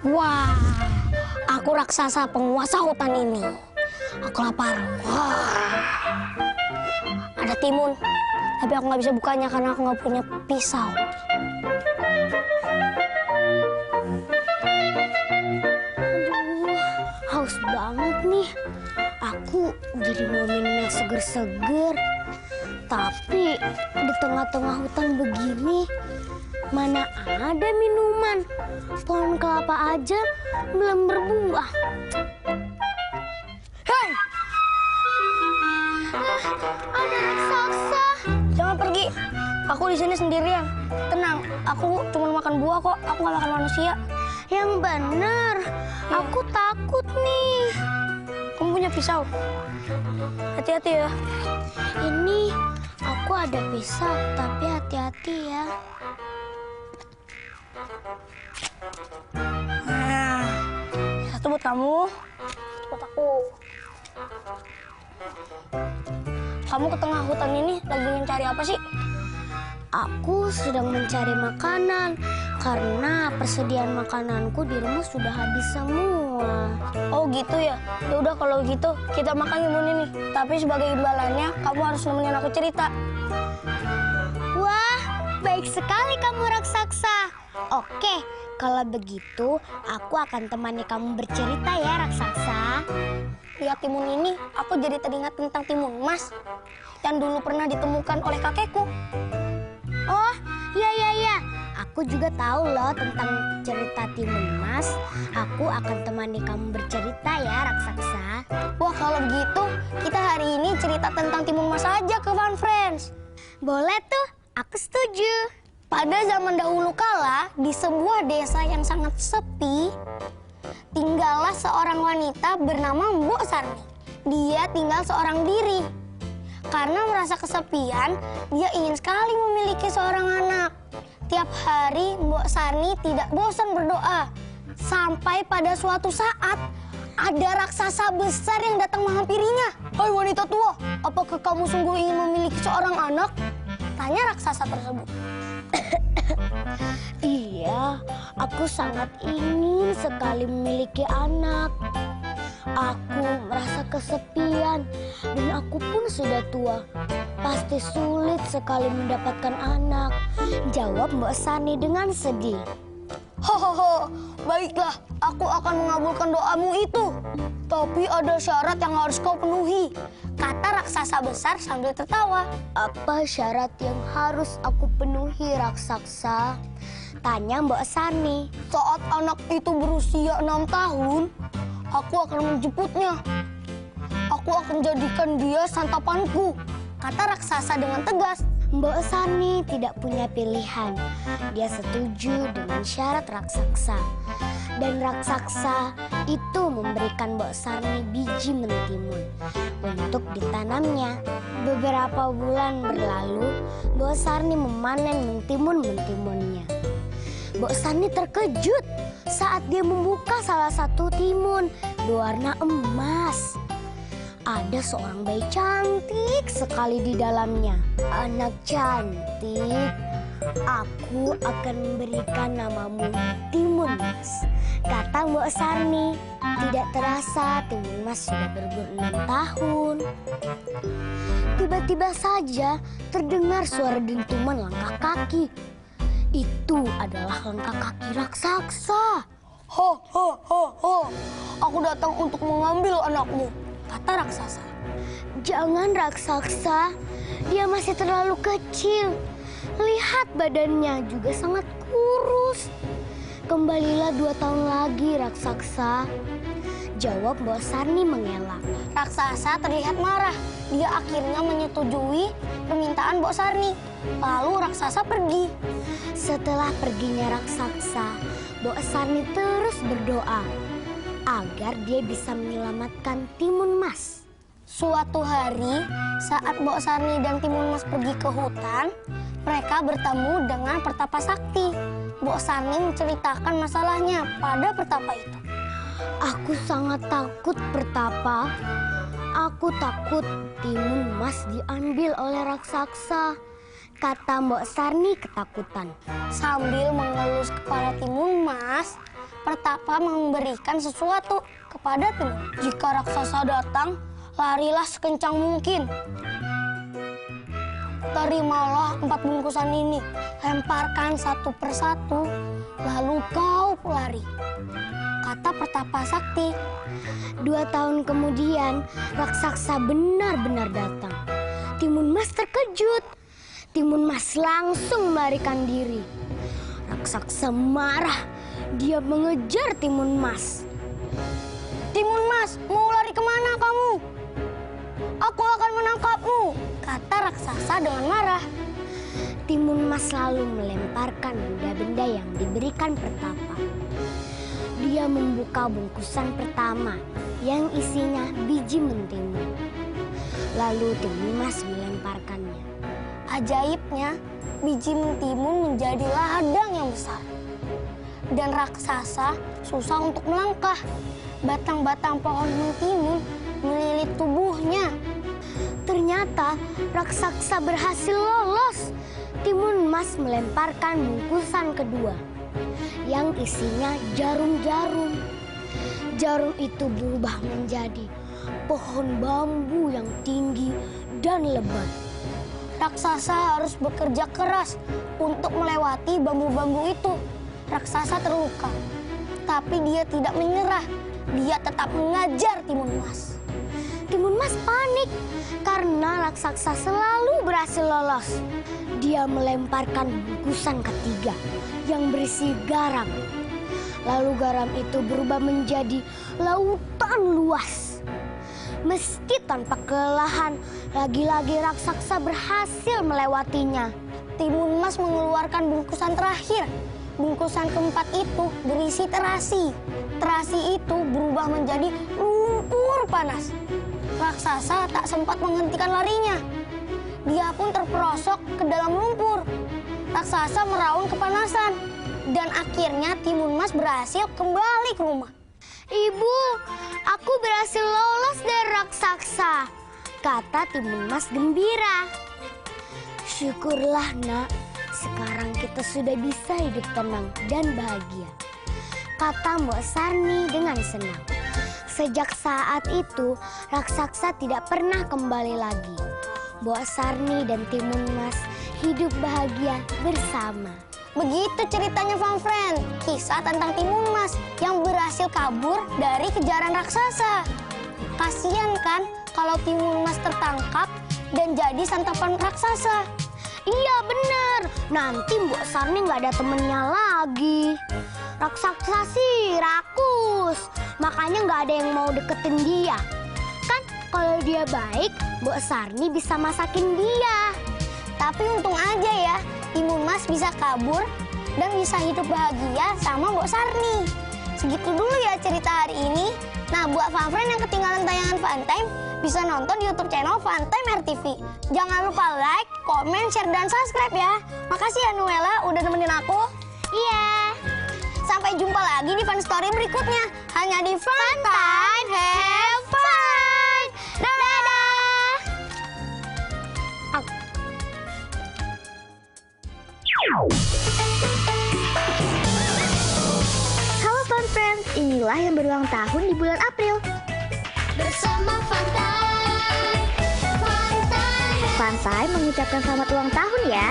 Wah, aku raksasa penguasa hutan ini. Aku lapar. Wah, ada timun, tapi aku nggak bisa bukanya karena aku nggak punya pisau. Aduh, haus banget nih. Aku jadi mau minum yang seger-seger. Tapi di tengah-tengah hutan begini, mana ada minuman? Pohon kelapa aja belum berbuah. Hei! Ada raksasa. Jangan pergi. Aku di sini sendirian. Tenang, aku cuma makan buah kok. Aku nggak makan manusia. Yang benar. Aku takut nih. Kamu punya pisau? Hati-hati ya. Ini aku ada pisau, tapi hati-hati ya. Nah, satu buat kamu, satu buat aku. Kamu ke tengah hutan ini lagi mencari apa sih? Aku sedang mencari makanan karena persediaan makananku di rumah sudah habis semua. Oh gitu ya? Ya udah kalau gitu kita makan timun ini. Tapi sebagai imbalannya kamu harus nemenin aku cerita. Wah, baik sekali kamu raksasa. Oke, kalau begitu aku akan temani kamu bercerita ya raksasa. Lihat timun ini, aku jadi teringat tentang timun emas yang dulu pernah ditemukan oleh kakekku. Oh, iya. Aku juga tahu loh tentang cerita timun emas. Aku akan temani kamu bercerita ya, raksasa. Wah, kalau begitu kita hari ini cerita tentang timun emas aja ke Fun Friends. Boleh tuh, aku setuju. Pada zaman dahulu kala, di sebuah desa yang sangat sepi, tinggallah seorang wanita bernama Mbok Sarni. Dia tinggal seorang diri. Karena merasa kesepian, dia ingin sekali memiliki seorang anak. Tiap hari Mbok Sarni tidak bosan berdoa. Sampai pada suatu saat, ada raksasa besar yang datang menghampirinya. Hai wanita tua, apakah kamu sungguh ingin memiliki seorang anak? Tanya raksasa tersebut. Iya, aku sangat ingin sekali memiliki anak. Aku merasa kesepian dan aku pun sudah tua. Pasti sulit sekali mendapatkan anak, jawab Mbok Sarni dengan sedih. Hohoho, baiklah, aku akan mengabulkan doamu itu. Tapi ada syarat yang harus kau penuhi, kata raksasa besar sambil tertawa. Apa syarat yang harus aku penuhi, raksasa? Tanya Mbok Sarni. Saat anak itu berusia 6 tahun, aku akan menjemputnya. Aku akan jadikan dia santapanku, kata raksasa dengan tegas. Mbok Sarni tidak punya pilihan. Dia setuju dengan syarat raksasa. Dan raksasa itu memberikan Mbok Sarni biji mentimun untuk ditanamnya. Beberapa bulan berlalu, Mbok Sarni memanen mentimun-mentimunnya. Mbok Sarni terkejut saat dia membuka salah satu timun berwarna emas. Ada seorang bayi cantik sekali di dalamnya. Anak cantik, aku akan memberikan namamu Timun Mas, kata Mbok Sarni. Tidak terasa Timun Mas sudah berumur 6 tahun. Tiba-tiba saja terdengar suara dentuman langkah kaki. Itu adalah langkah kaki raksasa. Ho, ho, ho, ho. Aku datang untuk mengambil anakmu, kata raksasa. Jangan raksasa, dia masih terlalu kecil. Lihat badannya juga sangat kurus. Kembalilah 2 tahun lagi raksasa, jawab Mbok Sarni mengelak. Raksasa terlihat marah. Dia akhirnya menyetujui permintaan Mbok Sarni. Lalu raksasa pergi. Setelah perginya raksasa, Mbok Sarni terus berdoa agar dia bisa menyelamatkan Timun Mas. Suatu hari, saat Mbok Sarni dan Timun Mas pergi ke hutan, mereka bertemu dengan Pertapa Sakti. Mbok Sarni menceritakan masalahnya pada Pertapa itu. Aku sangat takut, Pertapa. Aku takut Timun Mas diambil oleh raksasa, kata Mbok Sarni ketakutan. Sambil mengelus kepala Timun Mas, Mas, Pertapa memberikan sesuatu kepada Timun. Jika raksasa datang, larilah sekencang mungkin. Terimalah 4 bungkusan ini, lemparkan satu persatu, lalu kau lari, kata Pertapa Sakti. 2 tahun kemudian, raksasa benar-benar datang. Timun Mas terkejut. Timun Mas langsung melarikan diri. Raksasa marah. Dia mengejar Timun Mas. Timun Mas, mau lari kemana kamu? Aku akan menangkapmu, kata raksasa dengan marah. Timun Mas lalu melemparkan benda-benda yang diberikan Pertapa. Dia membuka bungkusan pertama yang isinya biji mentimun. Lalu Timun Mas melemparkannya. Ajaibnya, biji mentimun menjadi ladang yang besar. Dan raksasa susah untuk melangkah. Batang-batang pohon mentimun melilit tubuhnya. Ternyata raksasa berhasil lolos. Timun Mas melemparkan bungkusan kedua yang isinya jarum-jarum. Jarum itu berubah menjadi pohon bambu yang tinggi dan lebat. Raksasa harus bekerja keras untuk melewati bambu-bambu itu. Raksasa terluka, tapi dia tidak menyerah. Dia tetap mengajar Timun Mas. Timun Mas panik karena raksasa selalu berhasil lolos. Dia melemparkan bungkusan ketiga yang berisi garam. Lalu garam itu berubah menjadi lautan luas. Meski tanpa kelelahan, lagi-lagi raksasa berhasil melewatinya. Timun Mas mengeluarkan bungkusan terakhir. Bungkusan keempat itu berisi terasi. Terasi itu berubah menjadi lumpur panas. Raksasa tak sempat menghentikan larinya. Dia pun terperosok ke dalam lumpur. Raksasa meraung kepanasan. Dan akhirnya Timun Mas berhasil kembali ke rumah. Ibu, aku berhasil lolos dari raksasa, kata Timun Mas gembira. Syukurlah nak, sekarang kita sudah bisa hidup tenang dan bahagia, kata Mbok Sarni dengan senang. Sejak saat itu, raksasa tidak pernah kembali lagi. Mbok Sarni dan Timun Mas hidup bahagia bersama. Begitu ceritanya Fun Friend, kisah tentang Timun Mas yang berhasil kabur dari kejaran raksasa. Kasian kan kalau Timun Mas tertangkap dan jadi santapan raksasa. Iya bener, nanti Mbok Sarni nggak ada temennya lagi. Raksasa sih rakus, makanya nggak ada yang mau deketin dia. Kan kalau dia baik, Mbok Sarni bisa masakin dia. Tapi untung aja ya, Timun Mas bisa kabur dan bisa hidup bahagia sama Mbok Sarni. Segitu dulu ya cerita hari ini. Nah, buat Fun Friend yang ketinggalan tayangan Fun Time, bisa nonton di YouTube channel Fun Time RTV. Jangan lupa like, komen, share, dan subscribe ya. Makasih ya Nuela udah nemenin aku. Iya. Sampai jumpa lagi di Fun Story berikutnya. Hanya di Fun Time Have Fun. Dadah. Halo Fun Friends, inilah yang berulang tahun di bulan April. Bersama Fantai mengucapkan selamat ulang tahun ya.